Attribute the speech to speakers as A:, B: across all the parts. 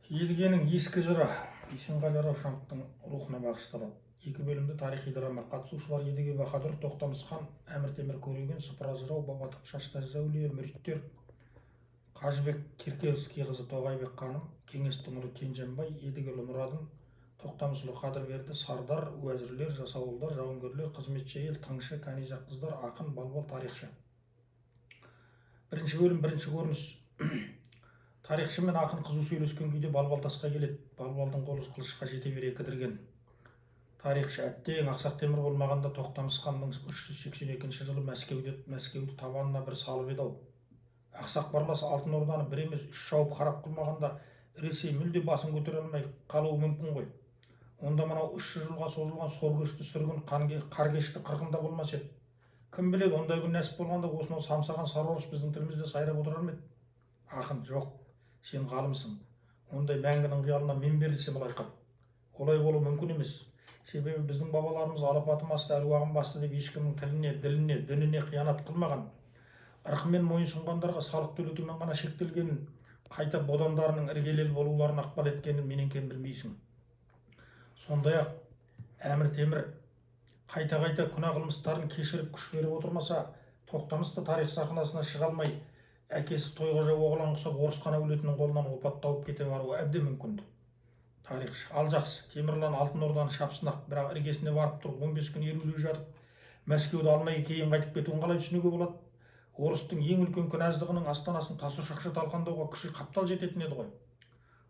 A: Едігенің ескі жыры Есенғали Раушановтың рухына бағышталады. Екі бөлімді тарихи драма. Қатысушылар Едіге Баһадур, Тоқтамыс хан, Әмір Темір Көреген, Сыпыра Жырау, Бабатып Шаштаз Әулие, мүриттер Қажыбек Киркелский қызы Тоғайбек ханым, Кеңестің ұлы Кенженбай, Едігелі Нұрадын, Тоқтамысұлы Қадырберді, Сардар, уәзірлер, жасауылдар, жауынгерлер, қызметші әйел, тыңшы, каниза қыздар, ақын, балбал, тарихшы. Бірінші бөлім, бірінші көрініс. Тарихшы мен ақын қызу сөйлескен күйде балбал тасқа келеді. Балбалдың қолы қылышқа жете бере кідірген. Тарихшы: әттең, ақсақ темір болмағанда Тоқтамыс хан 1382 жылы Мәскеуді табанына бір салып еді ау. Ақсақ барлас Алтын Орданы бір емес 3 шауып харап қылмағанда Ресей мүлде басын көтере алмай қалуы мүмкін ғой. Онда мынау 300 жылға созылған соргөшті сүргін қаркешті қырғында болмас еді. Кім біледі, ондай күн нәсіп болғанда осынау самсаған сарорыс біздің тілімізде сайрап отырар ма еді? Ақын: жоқ, сен ғалымсың. Ондай мәңгінің қиялына мен берілсем лайқат. Олай болу мүмкін емес. Себебі біздің бабаларымыз алапатым асты, әруағым басты деп ешкімнің тіліне, діліне, дініне қиянат қылмаған. Ырқымен мойынсұнғандарға салық төлетумен ғана шектелгенін, қайта бодандарының іргелел болуларын ықпал еткенін менен кем білмейсің. Сондай-ақ Әмір Темір қайта күнә қылмыстарын кешіріп күш беріп отырмаса, Тоқтамыс та тарих сахнасына шыға алмай, әкесі Тойғожа оғлан құсап орыс хан әулетінің қолынан опат тауып кете баруы әбден мүмкін. Тарихшы: ал жақсы, Темірлан Алтын Орданы шапсынақ, бірақ іргесіне барып тұрып 15 күн ерулі жатып, Мәскеуді алмай кейін қайтып кетуін қалай түсінуге болады? Орыстың ең үлкен кінәздығының астанасын тасушақша талқандауға күші қаптал жететін еді ғой.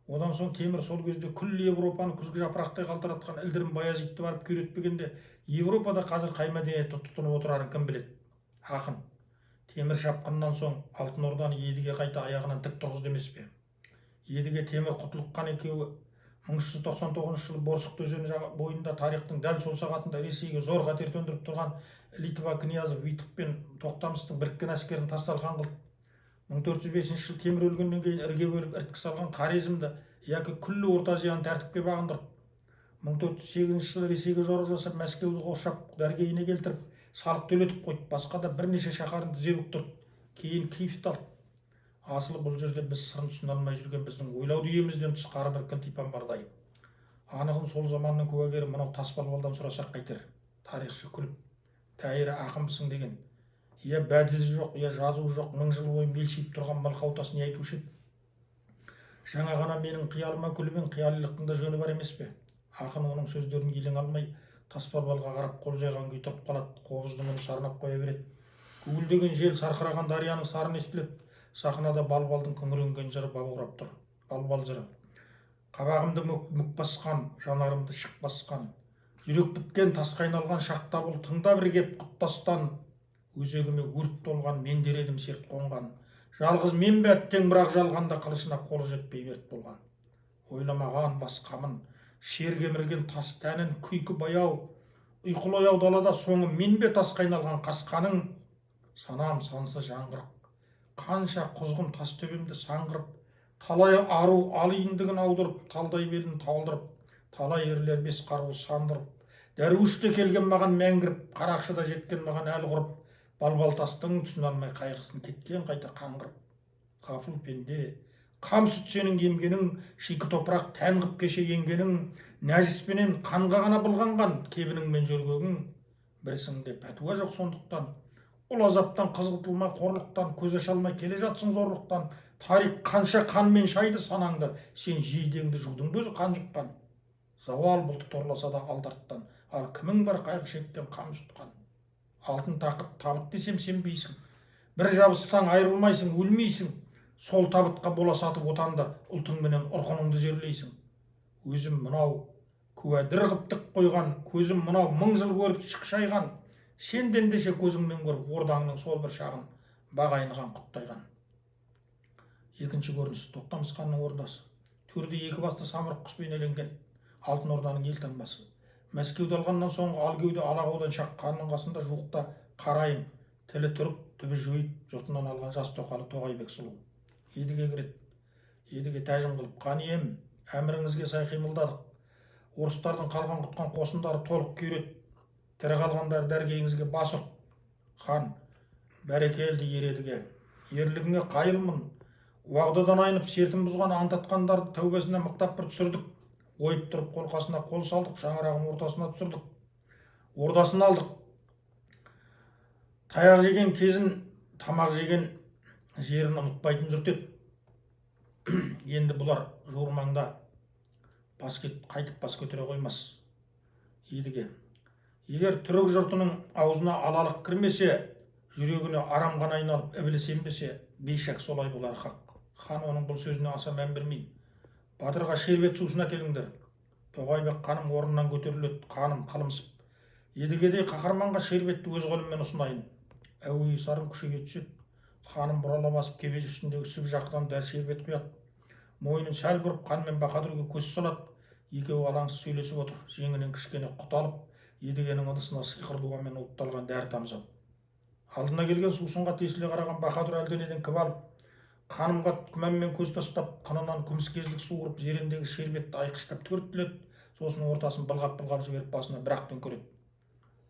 A: Одан соң Темір сол кезде күллі Европаны күзгі жапырақтай қалтыратқан Ілдірім Баязитті барып күйретпегенде, Европада қазір қай мәдениетті тұтынып отырарын кім біледі? Ақын: Темір шапқаннан соң Алтын Орданы Едіге қайта аяғынан тік тұрғызды емес пе? Едіге Темір Құтлық хан екеуі 1399 жылы Борсық өзені бойында тарихтың дәл сол сағатында Ресейге зор қатер төндіріп тұрған Литва князы Витов пен Тоқтамыстың біріккен әскерін тас-талқан қылды. 1405 жылы Темір өлгеннен кейін ірге бөліп ірткі салған Хорезмді яки күллі Орта Азияны тәртіпке бағындырды. 1408 жылы Ресейге жорық жасап Мәскеуді қоршап дәргейіне келтіріп салық төлетіп қойды. Басқа да бірнеше шаһарын тізе бүктірді. Кейін Киевті алды. Асылы бұл жерде біз сырын түсіне алмай жүрген біздің ойлау дүйемізден тыс қары бір кілтипан бардай. Анығын сол заманның куәгері мынау тас балбалдан сұрасақ қайтер? Тарихшы күліп: тәйірі ақынбысың деген. Я бәдісі жоқ, я жазуы жоқ, 1000 жыл бойы мелшиіп тұрған мылқаутас не айтушы еді? Жаңа ғана менің қиялыма күліп ең, қиялилықтың да жөні бар емес пе? Ақын оның сөздерін елең алмай, тас балбалға қарап қол жайған күй тұрып қалады. Қобыздың үні сарнап қоя береді. Гуілдеген жел, сарқыраған дарияның сарыны естіледі. Сахнада балбалдың күңіренген жыры баурап тұр. Балбал жыры: қабағымды мүк басқан, жанарымды шық басқан, жүрек біткен тасқа айналған шақта бұл тыңда бір кеп құттастан, өзегіме өрт толған, мен дер едім серт қонған, жалғыз мен бе әттең, бірақ жалғанда қылышына қолы жетпей мерт болған. Ойламаған бас қамын, шер кемірген тас тәнін, күйкі баяу, ұйқылы ояу далада соңы мен бе тасқа айналған қасқаның? Санам сансы жаңғырық, қанша құзғын тас төбемді саңғырып, талай ару алиындығын аудырып, талдай белін талдырып, талай ерлер бес қаруы сандырып, дәруіште келген маған мәңгіріп, қарақшыда жеткен маған әл құрып, балбал тастың түсіне алмай қайғысын кеткен қайта қаңғырып. Ғафыл пенде, қам сүт сенің емгенің, шикі топырақ тән қып кеше енгенің, нәжіспенен қанға ғана былғанған кебінің мен жөргегің. Бірісіңде пәтуа жоқ сондықтан, ұл азаптан қызғытылмай қорлықтан, көз аша алмай келе жатсың зорлықтан. Тарих қанша қанмен шайды санаңды, сен жейдеңді жудың өзі қан жұтқан. Зауал бұлты торласа да алдарттан, ал кімің бар қайғы шеккен қам жұтқан? Алтын тақыт табыт десем сенбейсің, бір жабыссаң айырылмайсың, өлмейсің. Сол табытқа бола сатып отанды, ұлтыңменен ұрқыныңды жерлейсің. Өзім мынау куәдір қып тік қойған, көзім мынау 1000 жыл көріп шықшайған. Сенден деше көзіңмен көріп ордаңның сол бір шағын бағайынған құттайған. Екінші көрініс. Тоқтамыс ханның ордасы. Төрде екі басты самұрық құс бейнеленген Алтын Орданың елтаңбасы. Мәскеуді алғаннан соңғы алгеуде алағаудан шаққанның қасында жуықта қарайым, тілі түрік, түбі жөйт, жұртынан алған жас тоқалы Тоғайбек сұлу. Едіге кіреді. Едіге тәжім қылып: қан ием, әміріңізге сай қимылдадық. Орыстардың қалған құтқан қосындары толық күйрет. Тірі қалғандар дәргейіңізге бас ұрт. Хан: бәрекелді ер Едіге, ерлігіңе қайылмын. уағдадан айнып сертін бұзған ант атқандарды тәубесіне мықтап бір түсірдік. Ойып тұрып қолқасына қол салдық, шаңырағын ортасына түсірдік. Ордасын алдық. Таяқ жеген кезін, тамақ жеген жерін ұмытпайтын жұрт еді. Енді бұлар жуырмаңда қайтып бас көтере қоймас. Едіге, егер түрік жұртының аузына алалық кірмесе, жүрегіне арам ғана айналып ібілісенбесе, бейшак солай болар хақ. Хан оның бұл сөзіне аса мән бермей, батырға шербет сусын әкеліңдер. Тоғайбек ханым орнынан көтеріледі, ханым қылымсып. Едігедей қаһарманға шербетті өз қолыммен ұсынайын. Әуей сарын күшейе түседі. Ханым бұрала басып кебеже үстіндегі сүп жақтан дәл шербет құяды. Мойнын сәл бұрып хан мен Баһадүрге көз салады. Екеуі алаңсыз сөйлесіп отыр. Жеңінен кішкене құт алып, едігенің ыдысына сиқыр дуамен уытталған дәрі тамызады. Алдына келген сусынға тесіле қараған Баһадүр әлденеден кіп алып, ханымға күмәнмен көз тастап, қынынан күміс кездік суырып, жеріндегі шербетті айқыштап түгірттіледі. Сосын ортасын былғап-былғап жіберіп басына бір-ақ төңкереді.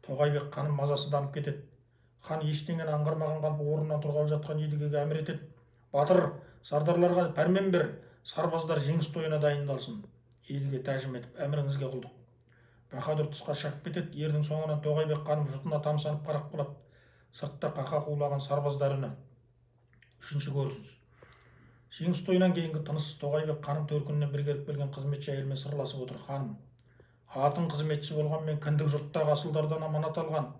A: Тоғайбек ханым мазасызданып кетеді. Хан ештеңені аңғармаған қалпы орнынан тұрғалы жатқан едігеге әмір етеді. Батыр, сардарларға пәрмен бер, сарбаздар жеңіс тойына дайындалсын. Едіге тәжім етіп, әміріңізге құлдық. Баһадүр тысқа шығып кетеді. Ердің соңынан Тоғайбек ханым жұртына тамсанып қарап қалады. Сыртта қақа қулаған сарбаздар үні. Үшінші көрініс. Жеңіс тойынан кейінгі тыныс. Тоғайбек ханым төркінінен бір келіп келген қызметші әйелмен сырласып отыр. Ханым, атын қызметші болған мен кіндік жұрттағы асылдардан аманат алған.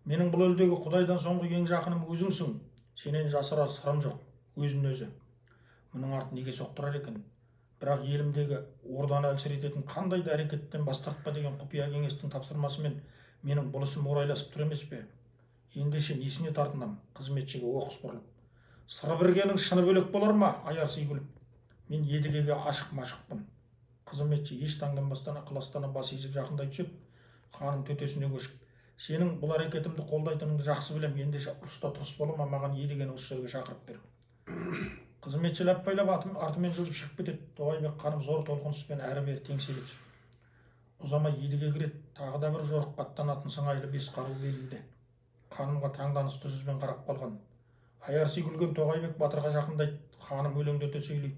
A: Менің бұл елдегі Құдайдан соңғы ең жақыным өзіңсің. Сенен жасырар сырым жоқ. Өзін өзі. Мұның артын неге соқтырар екен? Бірақ елімдегі орданы әлсірететін қандай да әрекеттен бас тартпа деген құпия кеңестің тапсырмасымен менің бұл ісім орайласып тұр емес пе? Ендеше несіне тартынам? Қызметшіге оқыс бұрылып. Сыры біргенің шыны бөлек болар ма? Аярсый күліп. Мен едігеге ашық-машықпын. Қызметші еш таңданбастан ықыластана бас изеп жақындай түсіп, ханым төтесіне көшіп, сенің бұл әрекетімді қолдайтыныңды жақсы білем. Ендеше ұрыста тұрыс бола ма? Маған едігені осы жерге шақырып бер. Қызметші ләппайлап артымен жылжып шығып кетеді. Тоғайбек ханым зор толқыныспен әрі-бері теңселіп жүр. Ұзамай едіге кіреді. Тағы да бір жорыққа аттанатын сыңайлы бес қару белінде. Ханымға таңданысты жүзбен қарап қалған. Аярсый күлген Тоғайбек батырға жақындайды. Ханым өлеңдете сөйлейді.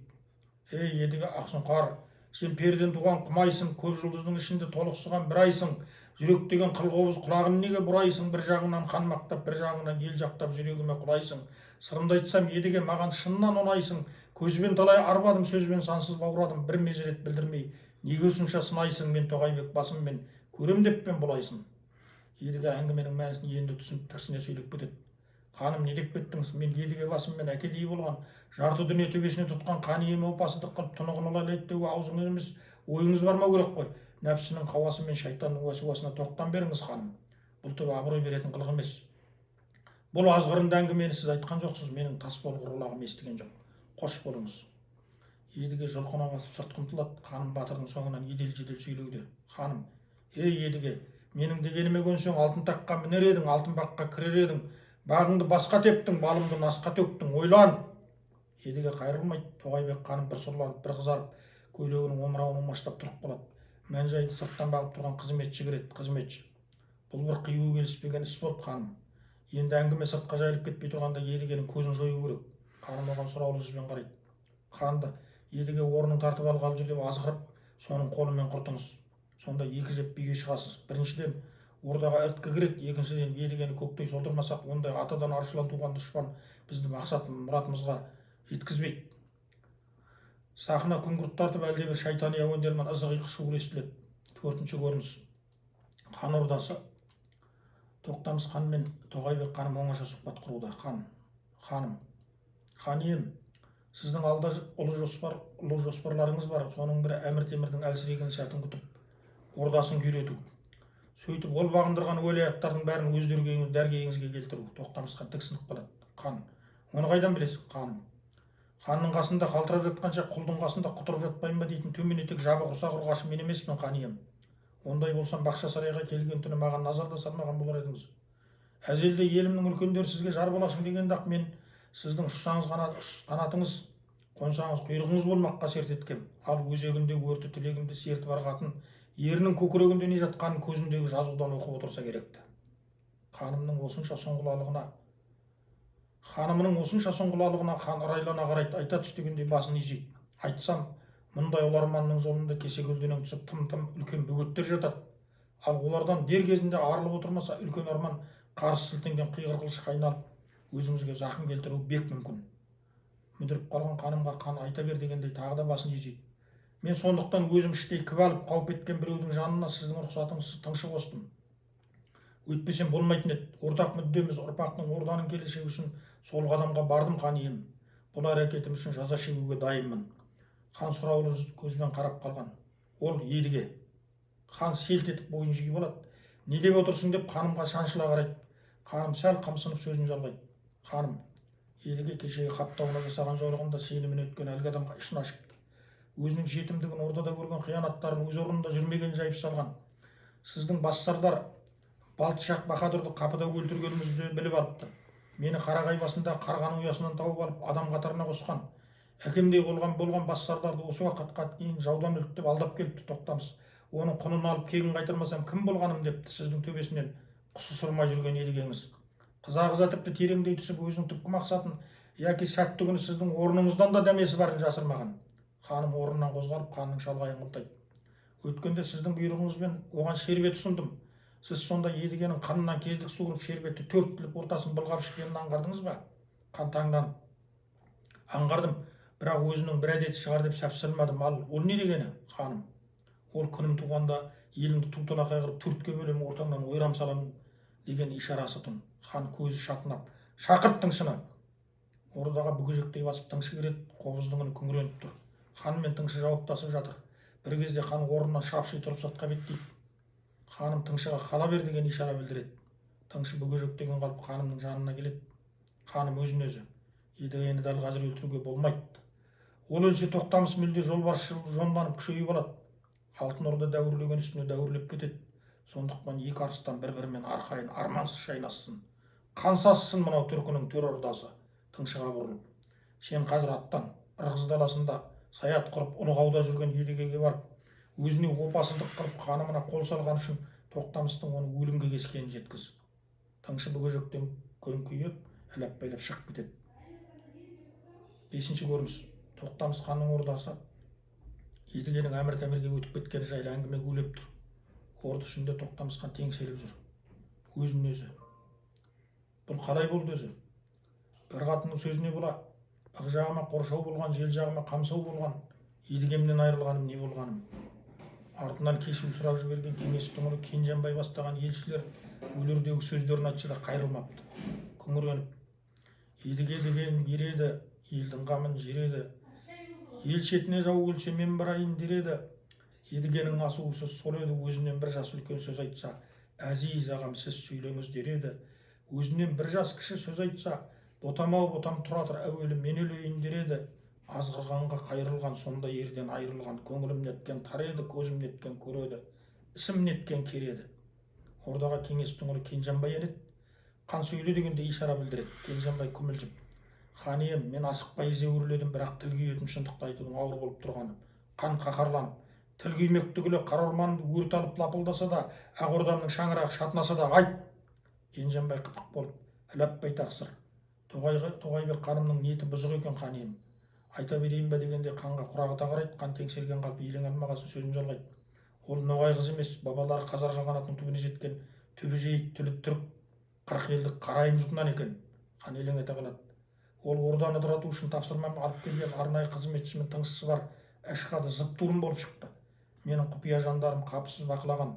A: Ей едіге Ақсұңқар, сен перден туған құмайсың, көп жұлдыздың ішінде толықсыған бір айсың. Жүрек деген қылқобыз құлағын неге бұрайсың? Bir жағынан қан мақтап, бір жағынан ел жақтап жүрегіме құлайсың. Сырымды айтсам едіге маған шыннан ұнайсың. Көзбен талай арбадым, сөзбен сансыз баурадым, бір мезірет білдірмей. Неге осынша сынайсың? Мен Тоғайбек басыммен көрем деппен бұлайсың. Едіге әңгіменің мәнісін енді түсініп тіксіне сөйлеп кетеді. Ханым, не деп кеттіңіз? Мен едіге басыммен әкедей болған, жарты дүние төбесіне тұтқан қан иеме опасыздық қылып тұнығын лайлеттеуге аузыңыз емес, ойыңыз бармау керек қой. Нәпсінің қауасы мен шайтанның уәсуасына тоқтан беріңіз, ханым. Бұл түбі абырой беретін қылық емес. Бұл азғырынды әңгімені сіз айтқан жоқсыз, менің тас болғыр құлағым естіген жоқ. Қош болыңыз. Едіге жұлқына басып сырт қымтылады. Ханым батырдың соңынан едел-жедел сөйлеуде. Ханым, ей едіге, менің дегеніме көнсең алтын таққа мінер едің, алтын баққа кірер едің, бағыңды басқа тептің, балымды насқа төктің, ойлан. Едіге қайрылмайды. Тоғайбек ханым бір сұрланып, бір қызарып, көйлегінің омырауын умаштап тұрып қалады. Мән-жайды сырттан бағып тұрған қызметші кіреді. Қызметші, бұл бір қиюы келіспеген іс болды, ханым. Енді әңгіме сыртқа жайылып кетпей тұрғанда едігенің көзін жою керек. Ханым оған сұраулы жүзбен қарайды. Ханды, едіге орнын тартып алғалы жүр деп азғырып, соның қолымен құртыңыз. Сонда екі жеп биге шығасыз. Біріншіден, ордаға ірткі кіреді. Екіншіден, едігені көктей солдырмасақ, ондай атадан аршылан туған дұшпан бізді мақсат мұратымызға жеткізбейді. Сахна күңгірт тартып әлде бір шайтани әуендермен ызғи шу естіледі. Төртінші көрініс. Хан ордасы. Тоқтамыс хан мен Тоғайбек ханым оңаша сұхбат құруда. Ханым, хан ием, сіздің алда ұлы жоспарларыңыз бар. Соның бірі Әмір Темірдің әлсіреген сәтін күтіп, ордасын күйрету. Сөйтіп, ол бағындырған уәлаяттардың бәрін өз дәргейіңізге келтіру. Тоқтамыс хан тіксініп қалады. Хан, оны қайдан білесің, ханым? Ханның қасында қалтырап жатқанша құлдың қасында құтырып жатпайын ба дейтін төмен етек жабы құрсақ ұрғашы мен емеспін, хан ием. Ондай болсам бақша сарайға келген түні маған назар да салмаған болар едіңіз. Әзелде елімнің үлкендері сізге жар боласың дегенде ақ мен сіздің ұшсаңыз қанатыңыз, қонсаңыз құйрығыңыз болмаққа серт еткем. Ал өзегінде өрті тілегімді серті бар қатын ерінің көкірегінде не жатқанын көзіндегі жазудан оқып отырса керекті. Ханымның осынша сұңғылалығына Ханымының осынша сұңғылалығына хан ырайлана қарайды, айта түс дегендей басын изейді. Айтсам, мұндай оларманның жолында кесе көлденең түсіп тым үлкен бөгеттер жатады. Ал олардан дер кезінде арылып отырмаса, үлкен арман қарсы сілтенген қиғыр қылышқа айналып, өзіңізге зақым келтіруі бек мүмкін. Мүдіріп қалған ханымға хан айта бер дегендей тағы да басын изейді. Мен сондықтан өзім іштей кіп алып қауіп еткен біреудің жанына сіздің рұқсатыңызсыз тыңшы қостым. Өйтпесем болмайтын еді. Ортақ мүддеміз, ұрпақтың орданың келешегі үшін сол қадамға бардым хан ием. Бұл әрекетім үшін жаза шегуге дайынмын. Хан сұраулы көзбен қарап қалған. Ол едіге. Хан селт етіп бойын жиып алады. Не деп отырсың деп ханымға шаншыла қарайды. Ханым сәл қымсынып сөзін жалғайды. Ханым, едіге кешегі қаптауына жасаған жорығында сенімін өткен әлгі адамға ішін ашыпты. Өзінің жетімдігін ордада көрген қиянаттарын өз орнында жүрмеген жайып салған. Сіздің бассардар Балтышақ Баһадүрді қапыда өлтіргенімізді біліп алыпты. Мені Қарағай басында қарғаның ұясынан тауып алып адам қатарына қосқан. Әкемдей болған бассардарды осы уақытқа дейін жаудан өлтіріп алдап келіпті. Тоқтамыс. Оның құнын алып кегін қайтармасам кім болғаным депті сіздің төбесінен құсы сұрмай жүрген едігеңіз. Қыза тіпті тереңдей түсіп өзінің түпкі мақсатын яки сәтті күні сіздің орныңыздан да дәмесі барын жасырмаған. Ханым орнынан қозғалып ханның шалғайын қылтайды. Өткенде сіздің бұйрығыңызбен оған шербет ұсындым. Сіз сонда едігенің қанынан кездік суырып шербетті төрттіліп ортасын былғап ішкенін аңғардыңыз ба? Хан таңданып. Аңғардым, бірақ өзінің бір әдеті шығар деп сәпсірмадым. Ал ол не дегені, ханым? Ол күнім туғанда елімді ту-тұла қайғырып төртке бөлем ортаңнан ойрам салам деген ишарасы тұн. Хан көзі шатынап, шақырт тыңшыны. Ордаға бүгежектей басып тыңшы кіреді, қобыздың үні күңіреніп тұр. Хан мен тыңшы жауаптасып жатыр. Бір кезде хан орнынан шапши тұрып сыртқа беттейді. Ханым тыңшыға қала бер деген ишара білдіреді. Тыңшы бүгежектеген қалып ханымның жанына келеді. Ханым өзін өзі, едігені дәл қазір өлтіруге болмайды. Ол өлсе Тоқтамыс мүлде жолбарысшыл жонданып күшейіп алады. Алтын Орда дәуірлеген үстіне дәуірлеп кетеді. Сондықтан екі арыстан бір-бірімен арқайын армансыз шайнассын. Қан сассын мынау түркінің төр ордасы. Тыңшыға бұрылып. Сен қазір аттан, Ырғыз даласында саят құрып ұлығауда жүрген едігеге барып, өзіне опасыздық қылып ханымына қол салған үшін Тоқтамыстың оны өлімге кескенін жеткіз. Тыңшы бүгежектен көңкүйіп, іләп-байлап шығып кетеді. 5-ші көрініс. Тоқтамыс ханның ордасы едігенің әмір-тәмірге өтіп кеткені жайлы әңгіме гулеп тұр. Орда ішінде Тоқтамыс хан теңселіп жүр. Өзін өзі. Бұл қалай болды өзі? Бір қатынның сөзіне бола, ық жағыма қоршау болған, жел жағыма қамсау болған, едігемнен айырылғаным не болғаным. Артынан кешірім сұрап жіберген кеңес тұңыры Кенжанбай бастаған елшілер өлердегі сөздерін айтса да қайрылмапты. Күңіреніп, едіге деген ереді, елдің қамын жереді. Ел шетіне жау өлсе мен барайын дереді. Едігенің асуысы сол еді, өзінен бір жас үлкен сөз айтса, әзиз ағам сіз сөйлеңіз дереді. Өзінен бір жас кіші сөз айтса, ботам-ау ботам тұра тұр әуелі мен өлейін дереді. Азғырғанға қайрылған сонда ерден айырылған, көңілім неткен тареді, көзім неткен көреді, ісім неткен кереді. Ордаға кеңес тұңыры Кенжанбай енеді. Қан сөйле дегенде ишара білдіреді. Кенжанбай күмілжіп, хан ием, мен асықпай зеуірледім, бірақ тіл күйетін шындықты айтудың ауыр болып тұрғаны. Қан қаһарланып, тіл күймек түгілі қара орманды өрт алып лапылдаса да, ақ ордамның шаңырағы шатынаса да айт. Кенжанбай қытық болып, іләппай тақсыр. Тоғайбек ханымның ниеті бұзық екен хан ием. Айта берейін бе дегенде қанға құрағыта қарайды. Қан теңселген қалпы елең алмағасын сөзін жалғайды. Ол ноғай қыз емес, бабалары қазарға қанатының түбіне жеткен төбежейік түліп түрік 40 елдік қарайым жұртынан екен. Хан елең ете қалады. Ол орданы ыдырату үшін тапсырмам алып келген арнайы қызметші мен тыңшысы бар Әшқады зыптурын болып шықты. Менің құпия жандарым қапысыз бақылаған.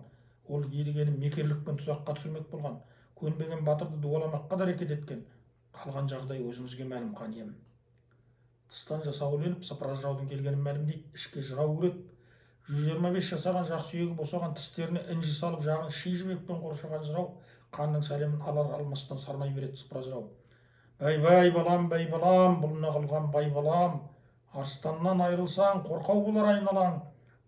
A: Ол едігені мекерлікпен тұзаққа түсірмек болған. Көнбеген батырды дуаламаққа да әрекет еткен. Қалған жағдай өзіңізге мәлім хан ием. Тыстан жасауыленіп, сыпыра жыраудың келгенін мәлімдейді. Ішке жырау көреді. 125 жасаған жақ сүйегі босаған тістеріне інжі салып жағын ши жібекпен қоршаған жырау ханның сәлемін алар алмастан сарнай береді сыпыра жырау. Бай балам, бұл не қылған бай балам. Арыстаннан айырылсаң, қорқау болар айналаң.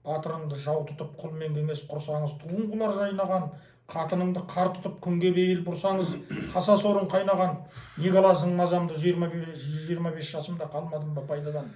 A: Батырыңды жау тұтып құлмен кеңес құрсаңыз, туын құлар жайнаған. Қатыныңды қар тұтып күнге бейіл бұрсаңыз, қаса сорын қайнаған. Не қаласың мазамды 125 жасымда қалмадым ба пайдадан.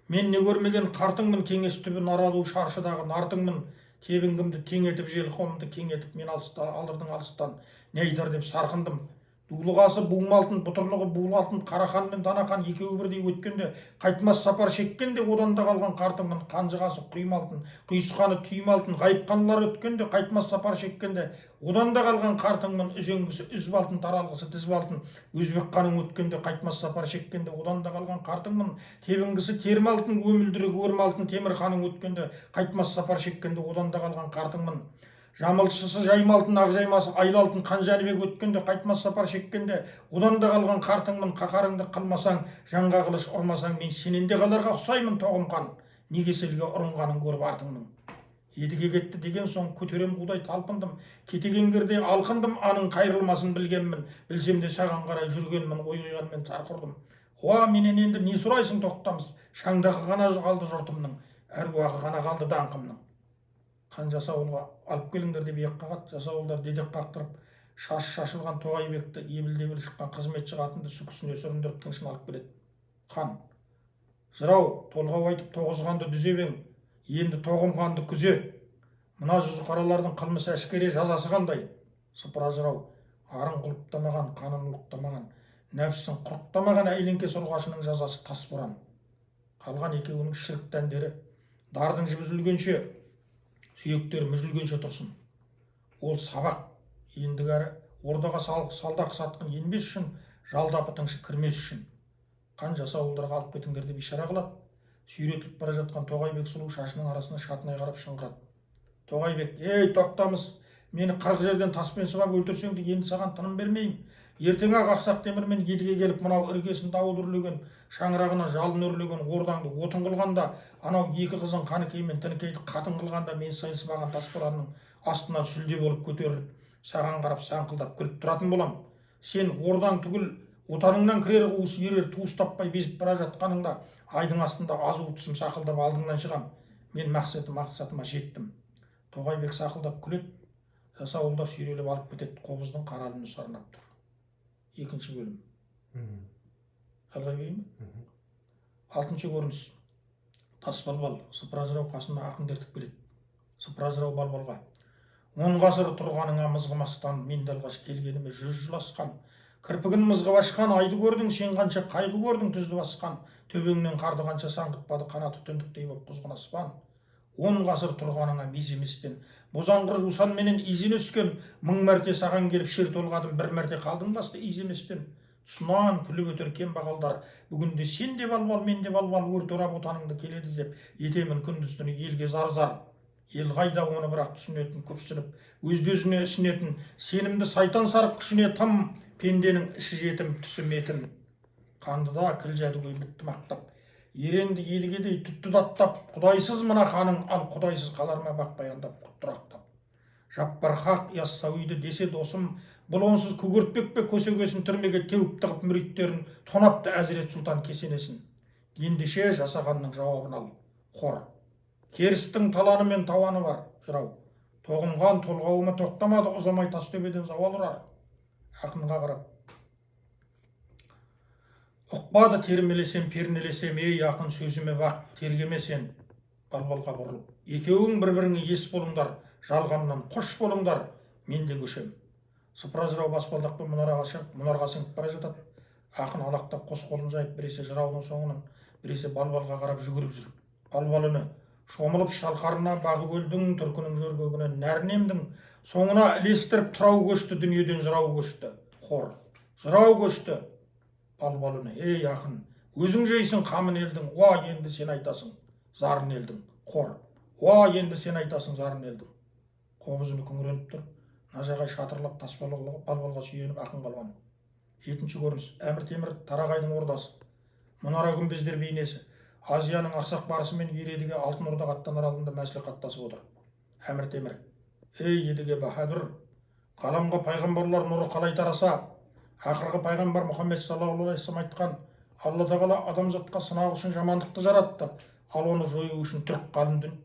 A: Мен не көрмеген қартыңмын, кеңес түбі наралу шаршыдағы нартыңмын. Тебінгімді тең етіп, жел қомымды кең етіп, мен алдырдың алыстан. Не айтар деп сарқындым. дулығасы буымалтын, бұтырлығы буылалтын Қарахан мен Данахан екеуі бірдей өткенде, қайтмас сапар шеккенде, одан да қалған қартыңмын. Қанжығасы құймалтын, құйысқаны түймалтын, ғайыпқанлар өткенде, қайтмас сапар шеккенде, одан да қалған қартыңмын. Үзеңгісі үзбалтын, таралғысы тізбалтын, өзбек қаның өткенде, қайтмас сапар шеккенде, одан да қалған қартыңмын. Тебінгісі термалтын, өмілдірігі өрмалтын, темір ханың өткенде, қайтмас сапар шеккенде, одан да қалған қартыңмын. Жамылшысы жаймалтын, ақжаймасы айлалтын, Қанжанбек өткенде, қайтмас сапар шеккенде, одан да қалған қартыңмын. Қақарыңды қылмасаң, жанға қылыш ұрмасаң, мен сененде қаларға ұқсаймын тоғым қан, неге селге ұрынғанын көріп артыңның. Едіге кетті деген соң көтерем қудай талпындым, кетегенгерде алқындым, аның қайрылмасын білгенмін, білсем де саған қарай жүргенмін, ой қойғанмен тарқырдым. Уа, менен енді не сұрайсың тоқтамыс, шаңдағы ғана қалды жұртымның, әруағы ғана қалды даңқымның. Қан жасауылға алып келіңдер деп еққа қат, жасауылдар дедек қақтырып, шашы шашылған Тоғайбекті, ебіл-дебіл шыққан қызметші қатынды сүкісіне сүріндіріп тыңшын алып келеді. Хан: жырау, толғау айтып тоғызғанды дүзебең, енді тоғым қанды күзе. Мына жүзі қаралардың қылмысы әшкере, жазасы қандай? Сыпыра жырау: арын құлыптамаған, қанын ұлықтамаған, нәпсісін құрықтамаған әйленкес ұрғашының жазасы тас бұран. Қалған екеуінің шірік дәндері дардың жібі үзілгенше, сүйектері мүжілгенше тұрсын. Ол сабақ. Ендігәрі ордаға салдақ сатқын енбес үшін, жалдапы тыңшы кірмес үшін. Қан жасауылдарға алып кетіңдер деп ишара қылады. Сүйретіліп бара жатқан Тоғайбек сұлу шашының арасына шатынай қарап шыңғырады. Тоғайбек: ей тоқтамыс, мені 40 жерден таспен сыбап өлтірсең де енді саған тыным бермеймін. Ертең-ақ Ақсақ Темірмен Едіге келіп, мынау іргесін дауыл үрлеген, шаңырағына жалын өрлеген ордаңды отын қылғанда, анау екі қызын Қаныкеймен Тінікейді қатын қылғанда, мен сайысымаған Тасбұранның астынан сүлде болып көтеріліп, саған қарап саңқылдап күліп тұратын болам. Сен ордаң түгіл отаныңнан кірер қуыс ерер туыс таппай безіп бара жатқаныңда, айдың астында азу тісім сақылдап алдыңнан шығам. Мен мақсатыма жеттім. Тоғайбек сақылдап күледі, жасауылдар сүйрелеп алып кетеді. Қобыздың қара үні сарнап тұр. Екінші бөлім. Жалғай берейін бе? 6-шы көрініс. Тас балбал, сыпыра жырау қасына ақын ертіп келеді. Сыпыра жырау балбалға: 10 ғасыр тұрғаныңа мызғымастан, мен далғаш келгеніме 100 жыл асқан. Кірпігін мызғып ашқан айды көрдің, сен қанша қайғы көрдің түзді басқан. Төбеңнен қарды қанша саңғытпады, қанаты түндіктей боп құзғын аспан. 10 ғасыр тұрғаныңа мез еместен, бозаңғыр жусан менен изен өскен, 1000 мәрте саған келіп шер толғадым, 1 мәрте қалдың басты иземестен. Тұсынан күліп өтер кембағалдар, бүгінде сен де балбал, мен де балбал, өрт орап отаныңды келеді деп, етемін күндіз түні елге зар-зар. Ел қайда оны бірақ түсінетін, көпсініп, өзді-өзіне ісінетін, сенімді сайтан сарып күшіне тым, пенденің іші жетім, түсі метім. Қандыда кіл жәдігөй бітті мақтап, еренді елгедей түтті даттап, құдайсыз мына ханың, ал құдайсыз қалар ма бақ баяндап, құттырақтап. Жаппар хақ Яссауиді десе досым, бұл онсыз көгертпек пе көсегесін, түрмеге теуіп тығып мүриттерін, тонапты әзірет сұлтан кесенесін. Ендеше жасағанның жауабын ал, қор. Керістің таланы мен тауаны бар, жырау. Тоғымған толғауыма тоқтамады, ұзамай Тастөбеден зауал ұрар. Ақынға қарап: ұқпады термелесем, пернелесем, ей ақын сөзіме бақ, тергемесен. Балбалға бұрылып: екеуің бір-біріңе ес болыңдар, жалғаннан қош болыңдар, мен де көшем. Сыпыра жырау баспалдақпен мұнараға шығып, мұнарға сіңіп бара жатады. Ақын алақтап қос қолын жайып, біресе жыраудың соңынан, біресе балбалға қарап жүгіріп жүр. Балбал үні: шомылып шалқарына бағы көлдің, түркінің жөргегіне нәрінемдің, соңына ілестіріп тұрау көшті, дүниеден жырау көшті. Хор: жырау көшті. Балбал үні: ей ақын, өзің жейсің қамын елдің, уа енді сен айтасың зарын елдің. Хор: уа енді сен айтасың зарын елдің. Қобыз үні күңіреніп тұр. Нажағай шатырлап тас балбалға сүйеніп ақын қалған. 7-ші көрініс. Әмір Темір Тарағайдың ордасы. Мұнара күмбездер бейнесі. Азияның ақсақ барысы мен Едіге Алтын Орда аттанар алдында мәслихаттасып отыр. Әмір Темір: ей Едіге баһадүр, қаламға пайғамбарлар нұры қалай тараса, ақырғы пайғамбар Мұхаммед саллаллаху алейхи вассалам айтқан: Алла тағала адамзатқа сынақ үшін жамандықты жаратты, ал оны жою үшін түрік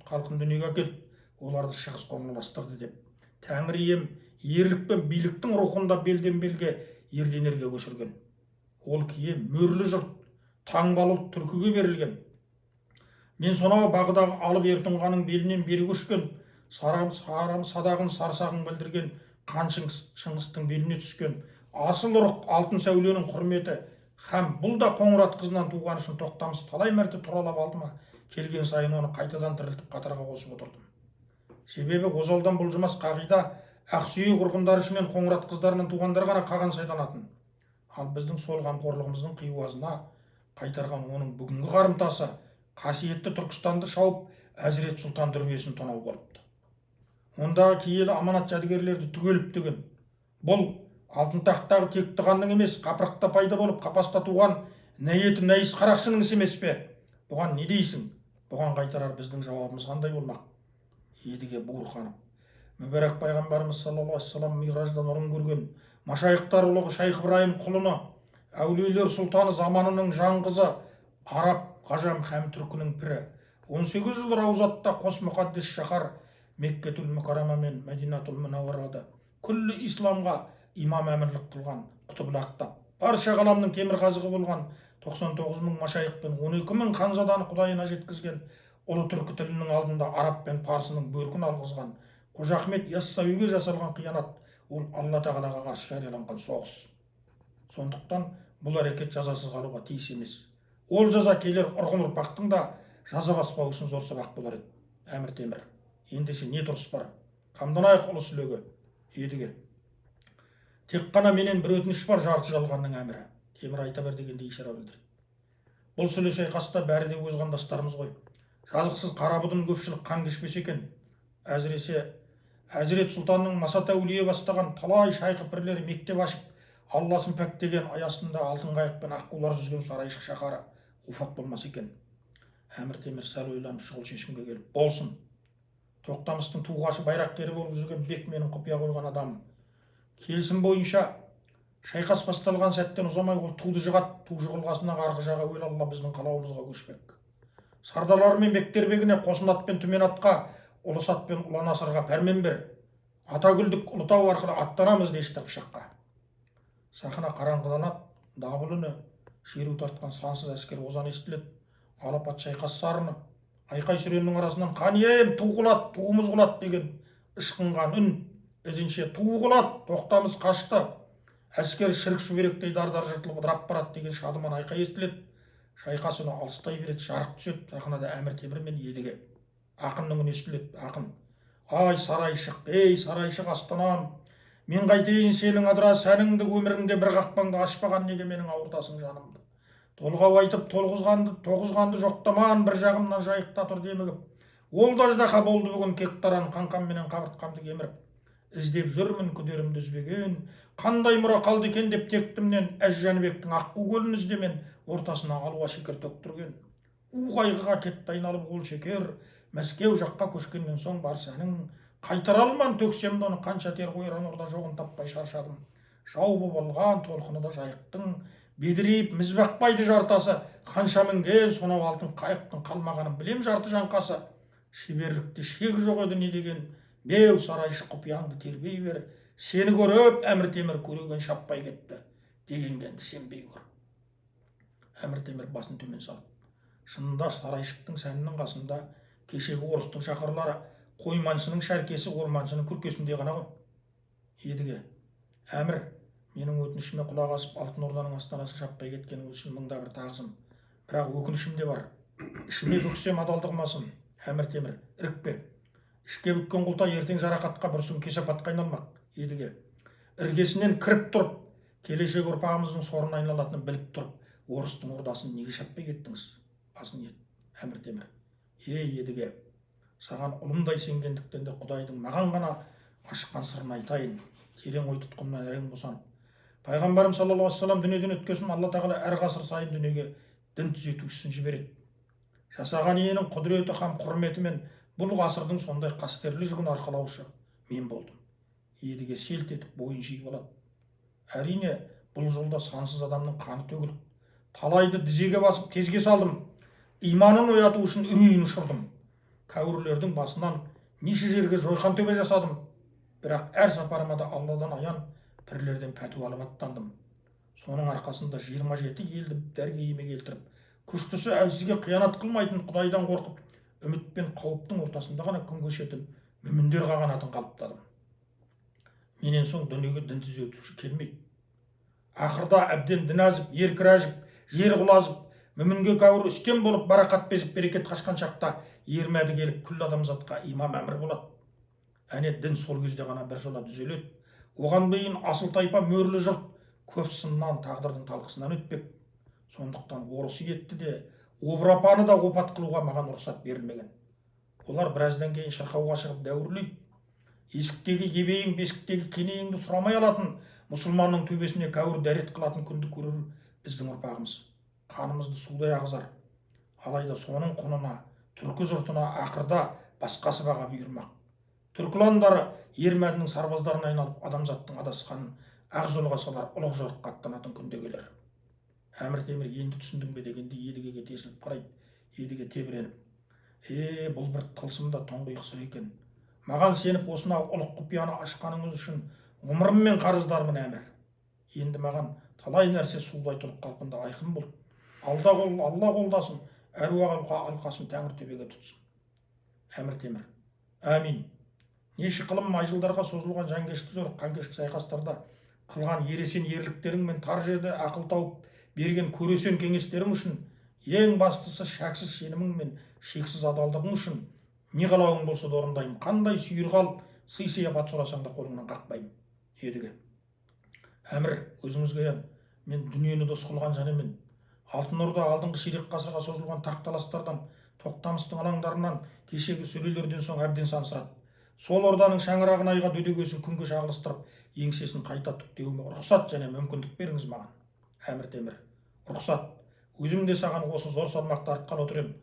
A: халқын дүниеге әкелді, оларды шығыс қоңырластырды деп. Тәңір ием ерлік пен биліктің рухында белден белге, ерден ерге көшірген. Ол кие мөрлі жұрт, таңбалы ұлт түркіге берілген. Мен сонау бағдағы алып ертұңғаның белінен бері көшкен, садағын сарсағын білдірген, қан шыңғыстың беліне түскен, асыл ұрық алтын сәуленің құрметі һәм бұл да Қоңырат қызынан туған үшін Тоқтамыс талай мәрте туралап алды ма, келген сайын оны қайтадан тірілтіп қатарға қосып отырдым. Себебі озалдан бұлжымас қағида ақсүйек ұрғындар ішінен Қоңырат қыздарынан туғандар ғана қаған сайланатын. Ал біздің сол қамқорлығымыздың қиуазына қайтарған оның бүгінгі қарымтасы қасиетті Түркістанды шауып Әзірет Сұлтан дүрбесін тонау болыпты. Ондағы киелі аманат жәдігерлерді түгеліп түген. Бұл алтын тақтағы текті ханның емес, қапырықта пайда болып қапаста туған нәйеті нәйіс қарақшының ісі емес пе? Бұған не дейсің? Бұған қайтарар біздің жауабымыз қандай болмақ? Едіге буырқанып, мүбәрак пайғамбарымыз саллаллаху алейхи вассалам миғражда нұрын көрген машайықтар ұлығы Шайх Ибраһим құлыны, әулиелер сұлтаны заманының жаңғызы, араб, ғажам һәм түркінің пірі, 18 жыл Раузатта қос мұқаддес шаһар Меккетул Мүкәррама мен Мәдинатул Мұнавварада күллі исламға имам әмірлік қылған құтбул ақтап, барша ғаламның темірқазығы болған 99 мың машайық пен 12 мың ханзаданы құдайына жеткізген, ұлы түркі тілінің алдында араб пен парсының бөркін алғызған Қожа Ахмет Яссауиге жасалған қиянат, ол Алла тағалаға қарсы жарияланған соғыс. Сондықтан бұл әрекет жазасыз қалуға тиіс емес. Ол жаза келер ұрғын ұрпақтың да жаза баспау үшін зор сабақ болар еді. Әмір Темір, ендеше не тұрыс бар? Қамданайық ұлы сүлегі. Едіге, тек қана менен бір өтініш бар, жарты жалғанның әмірі. Темір айта бер дегенде ишара білдірді. Бұл сүле шайқаста бәрі де өз қандастарымыз ғой. Жазықсыз қарабұдын көпшілік қан кешпесе екен. Әсіресе Әзірет Сұлтанның Масат әулие бастаған талай шайқы пірлері мектеп ашып, Алласын пәктеген аясында алтын қайық пен аққулар жүзген сарайшық шаһары уфат болмас екен. Әмір Темір сәл ойланып шұғыл шешімге келіп, болсын. Тоқтамыстың туғашы байрақкері болып жүрген бек менің құпия қойған адамым. Келісім бойынша шайқас басталған сәттен ұзамай ол туды жығат, ту жығылғасына арғы жағы өл Алла біздің қалауымызға көшпек. Сардарлар мен бектербегіне қосын ат пен түмен атқа, ұлыс ат пен ұлан асырға пәрмен бер. Атагүлдік Ұлытау арқылы аттанамыз дешті қыпшаққа. Сақына қараңғыланат, дабыл үні, шеру тартқан сансыз әскер озан естіледі. Алапат шайқас сарыны, айқай сүреннің арасынан қанием, ту құлат, туымыз құлат деген ышқынған үн, ізінше ту құлат, Тоқтамыс қашты. Әскер шірік шүберектей дардар жыртылып ыдырап барады деген шадыман айқай естіледі. Шайқас үні алыстай береді, жарық түседі. Жақынада Әмір Темір мен Едіге. Ақынның үні естіледі. Ақын: ай сарайшық, ей сарайшық астанам, мен қайтейін сенің адыра сәніңді, өміріңде бір қақпаңды ашпаған неге менің ауыртасың жанымды. Толғау айтып тоғызғанды жоқтаман, бір жағымнан жайықта тұр демігіп. Ол да аждаһа болды бүгін кектаран, қаңқам менен қабыртқамды кеміріп. Іздеп жүрмін күдерімді үзбеген, қандай мұра қалды екен деп тектімнен, Әз Жәнібектің Аққу көлін іздемен, ортасына алуа шекер төктірген. У қайғыға кетті айналып ол шекер, Мәскеу жаққа көшкеннен соң бар сәнің, қайтара алман төксемді оны, қанша тер қойран орда жоғын таппай шаршадым. Жау боп алған толқыны да жайықтың, бедірейіп міз бақпайды жартасы, қанша мінген сонау алтын қайықтың қалмағанын білем жарты жаңқасы. Шеберлікте шек жоқ еді не деген, беу сарайшы құпияңды тербей бер, сені көріп Әмір Темір көреген шаппай кетті дегенді сенбей көр. Әмір Темір басын төмен салып, шынында сарайшықтың сәнінің қасында кешегі орыстың шақырлары қойманшының шәркесі орманшының күркесінде ғана ғой. Едіге: әмір, менің өтінішіме құлақ асып Алтын Орданың астанасын шаппай кеткеніңіз үшін мыңда бір тағзым, бірақ өкінішім де бар. Ішіме бүксем адалдығымасын. Әмір Темір: ірікпе. Ішке бүккен құлта ертең жарақатқа бүрсін кесапатқа айналмақ. Едіге: іргесінен кіріп тұрып, келешек ұрпағымыздың сорына айналатынын біліп тұрып, орыстың ордасын неге шаппай кеттіңіз? Басын ет. Әмір Темір: ей Едіге, саған ұлымдай сенгендіктен де Құдайдың маған ғана ашқан сырын айтайын. Терең ой тұтқыннан әрең босанып, пайғамбарым саллаллаху алейхи вассалам дүниеден өткесін Алла тағала әр ғасыр сайын дүниеге дін түзетушісін жібереді. Жасаған иенің құдіреті һәм құрметімен бұл ғасырдың сондай қастерлі жүгін арқалаушы мен болдым. Едіге селт етіп бойын жиып алады. Әрине, бұл жолда сансыз адамның қаны төгіліп, талайды дізеге басып кезге салдым. Иманын ояту үшін үрейін ұшырдым. Кәуірлердің басынан неше жерге жойқан төбе жасадым. Бірақ әр сапарыма да Алладан аян, пірлерден пәтуа алып аттандым. Соның арқасында 27 елді дәргейіме келтіріп, күштісі әлсізге қиянат қылмайтын Құдайдан қорқып, үміт пен қауіптің ортасында ғана күн кешетін мүміндер қағанатын қалыптадым. Менен соң дүниеге дін түзетуші келмейді. Ақырда әбден дін азып, еркір ажып, жер құлазып, мүмінге кәуір үстем болып, барақат безіп, берекет қашқан шақта ермәді келіп, күллі адамзатқа имам әмір болады. Әне дін сол кезде ғана біржола түзеледі. Оған дейін асыл тайпа мөрлі жұрт көп сыннан, тағдырдың талқысынан өтпек. Сондықтан орысы етті де, обырапаны да опат қылуға маған рұқсат берілмеген. Олар біраздан кейін шырқауға шығып дәуірлейді. Есіктегі ебейің, бесіктегі кенейіңді сұрамай алатын, мұсылманның төбесіне кәуір дәрет қылатын күнді көрер біздің ұрпағымыз. Қанымызды судай ағызар. Алайда соның құнына, түркі жұртына ақырда басқасы баға бұйырмақ. Түркіландары ермәдінің сарбаздарына айналып, адамзаттың адасқанын ақ жолға салар, ұлық жорыққа аттанатын күнде келер. Әмір Темір енді түсіндің бе дегенде едігеге тесіліп қарайды. Едіге тебіреніп: бұл бір тылсымда тұңғиық сыр екен. Маған сеніп осынау ұлық құпияны ашқаныңыз үшін ғұмырыммен қарыздармын, әмір. Енді маған талай нәрсе судай тұнық қалпында айқын болды. Алла қолдасын, әруақ алқасын тәңір төбеге тұтсын. Әмір Темір: әмин. Неше қылым айжылдарға созылған жанкешті зор қанкешті сайқастарда қылған ересен ерліктерің мен тар жерде ақыл тауып берген көресен кеңестерің үшін, ең бастысы шәксіз сенімің мен шексіз адалдығың үшін не қалауың болса да орындаймын. Қандай сүйір қалып, сый-сияпат сұрасаң да қолыңнан қақпаймын. Едіге: әмір, өзіңізге аян, мен дүниені дос қылған жан емен. Алтын Орда алдыңғы ширек ғасырға созылған тақталастардан, Тоқтамыстың алаңдарынан, кешегі сөйлелерден соң әбден сансырады. Сол орданың шаңырағын айға дөдегесін күнге шағылыстырып, еңсесін қайта түктеуіме рұқсат және мүмкіндік беріңіз маған. Әмір Темір: рұқсат. Өзім де саған осы зор салмақты артқан отырем.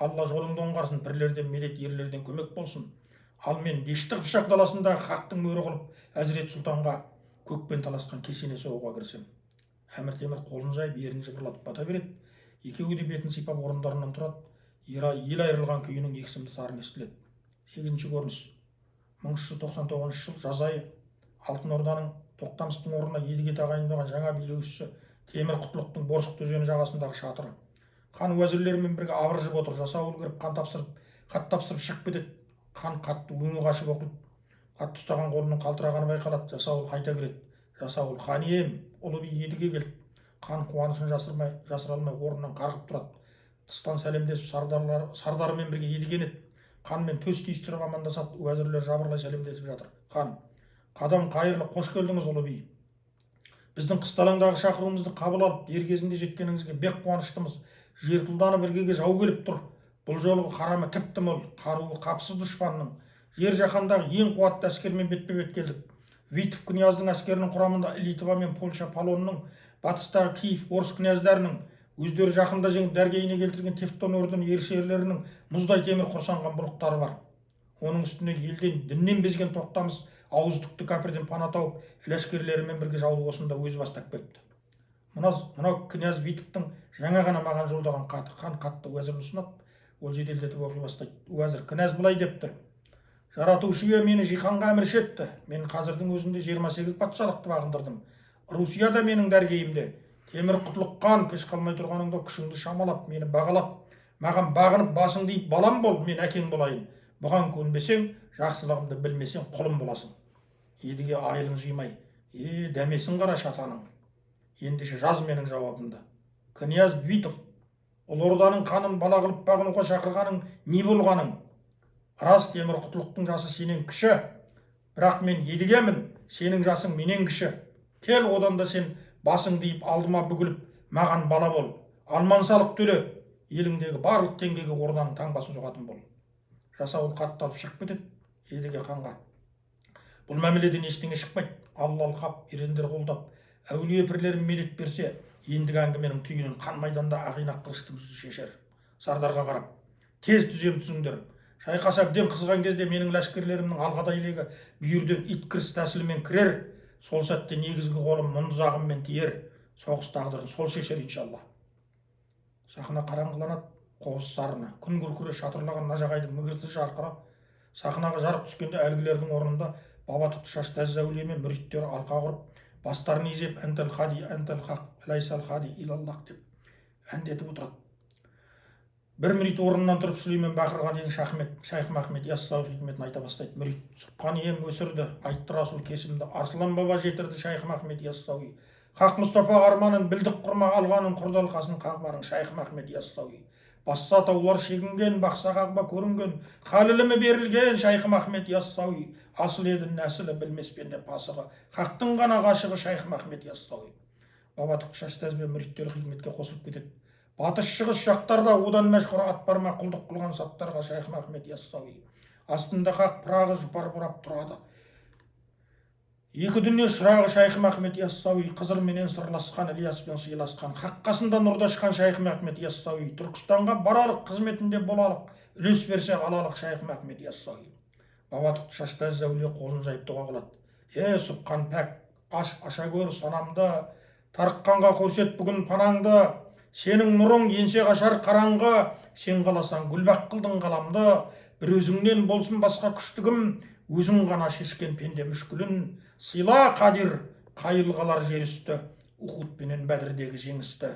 A: Алла жолыңды оңғарсын, бірлерден медет, ерлерден көмек болсын. Ал мен Дешті Қыпшақ даласындағы хақтың мөрі қылып, Әзірет Сұлтанға көкпен таласқан кесене соғуға кірісем. Әмір Темір қолын жайып, ерін жыбырлатып бата береді. Екеуі де бетін сипап орындарынан тұрады. Ел айырылған күйінің ексімді сарын естіледі. 8-ші көрініс. 1399 жыл жаз айы. Алтын Орданың Тоқтамыстың орнына Едіге тағайындаған жаңа билеушісі Темір Құтлықтың Борсық өзені жағасындағы шатыры. Хан уәзірлерімен бірге абыржып отыр. Жасауыл кіріп хат тапсырып шығып кетеді. Хан хатты өңі қашып оқиды. Хатты ұстаған қолының қалтырағаны байқалады. Жасауыл қайта кіреді. Жасауыл: хан ием, ұлы би Едіге келді. Хан қуанышын жасыра алмай орнынан қарғып тұрады. Тыстан сәлемдесіп сардарымен бірге Едіге еді. Ханмен төс түйістіріп амандасады. Уәзірлер жабырлай сәлемдесіп жатыр. Хан: қадам қайырлы, қош келдіңіз ұлы би. Біздің қысталаңдағы шақыруымызды қабыл алып, дер кезінде жеткеніңізге бек қуаныштымыз. Жер тұлданы біргеге жау келіп тұр. Бұл жолғы қарамы тіпті мол, қаруы қапсыз дұшпанның. Жер жаһандағы ең қуатты әскермен бетпе-бет келдік. Витов князьдің әскерінің құрамында Литва мен Польша полонның, батыстағы Киев орыс князьдарының, өздері жақында жеңіп дәргейіне келтірген Тевтон орден ершерлерінің мұздай темір құрсанған бұлықтары бар. Оның үстіне елден, діннен безген Тоқтамыс ауыздықты кәпірден пана тауып, әскерлерімен бірге жауды осында өзі бастап келіпті. Мынау князь Витовтың жаңа ғана маған жолдаған хаты. Хан хатты уәзіріне ұсынады. Ол жеделдетіп оқи бастайды. Уәзір: князь былай депті: жаратушы ие мені жиһанға әмірші етті. Мен қазірдің өзінде 28 патшалықты бағындырдым. Русия да менің дәргейімде. Темір Құтлық хан, кеш қалмай тұрғаныңда күшіңді шамалап, мені бағалап, маған бағынып басыңды иіп балам бол, мен әкең болайын. Бұған көнбесең, жақсылығымды білмесең, құлым боласың. Едіге айылын жимай: дәмесін қара шатаның. Ендеше жаз менің жауабымды. Князь Витов, ұлы орданың ханын бала қылып бағынуға шақырғаның не болғаның? Рас, Темір Құтлықтың жасы сенен кіші, бірақ мен Едігемін, сенің жасың менен кіші. Кел, одан да сен басыңды иіп алдыма бүгіліп, маған бала бол, алман салық төле, еліңдегі барлық теңгеге орданың таңбасын соғатын бол. Жасауыл хатты алып шығып кетеді. Едіге ханға: бұл мәміледен ештеңе шықпайды. Алла алқап, ерендер қолдап, әулие пірлерім медет берсе, ендігі әңгіменің түйінін қан майданда ағинақ қылыштың шешер. Сардарға қарап: тез түзеңдер. Шайқас әбден қызған кезде менің ләшкерлерімнің алғадай легі бүйірден ит кіріс тәсілімен кірер. Сол сәтте негізгі қолым мұнды жағыммен тиер. Соғыс тағдырын сол шешер иншалла. Сахна қараңғыланады. Қобыз сарыны, күн күркіре шатырлаған нажағайдың мігірсі жарқыра. Сахнаға жарық түскенде әлгілердің орнында баба тұқты шашты әз-әулие мен мүриттері алқа құрып, бастарын изеп әнтәл хади, әнтәл хақ, лайсал хади илаллах деп әндетіп отырады. Бір мүрит орнынан тұрып Сүлеймен бақырған ең Шайх Махмед Яссауи хикметін айта бастайды. Мүрит: сұққан ем өсірді, айтты Расул кесімді, Арслан баба жетірді Шайх Махмед Яссауи. Хақ Мұстафа арманын білдік құрма алғанын құрдалқасын қағбарың Шайх Махмед Яссауи. Басса таулар шегінген, бақса қағба көрінген, халілімі берілген Шайх Махмед Яссауи. Асыл еді нәсілі білмеспенде пасығы, хақтың ғана ғашығы Шайх Махмед Яссауи. Бабатық Шаштаз бен мүриттері хизметке қосылып кетеді. Батыс шығыс жақтарда одан мәшһүр ат барма құлдық қылған саттарға Шайх Махмед Яссауи. Астында хақ пырағы жұпар бұрап тұрады. Екі дүние шырағы Шайх Махмед Яссауи, Қызыр менен сырласқан, Ильяспен сыйласқан, хақ қасында нұрдашқан Шайх Махмед Яссауи. Түркістанға баралық, қызметінде болалық, үлес берсе алалық Шайх Махмед Яссауи. Бабатық Шаштаз әулие қолын жайып дұға қылады. Сұбқан пәк, аша көр санамды, тарыққанға көрсет бүгін панаңды, сенің нұрың енсе қашар қараңғы, сен қаласаң гүлбақ қылдың қаламды, бір өзіңнен болсын басқа күштігім, өзің ғана шешкен пенде мүшкілін, сыйла қадир, қайылғалар жер үсті, Ухуд пенен Бәдірдегі жеңісті,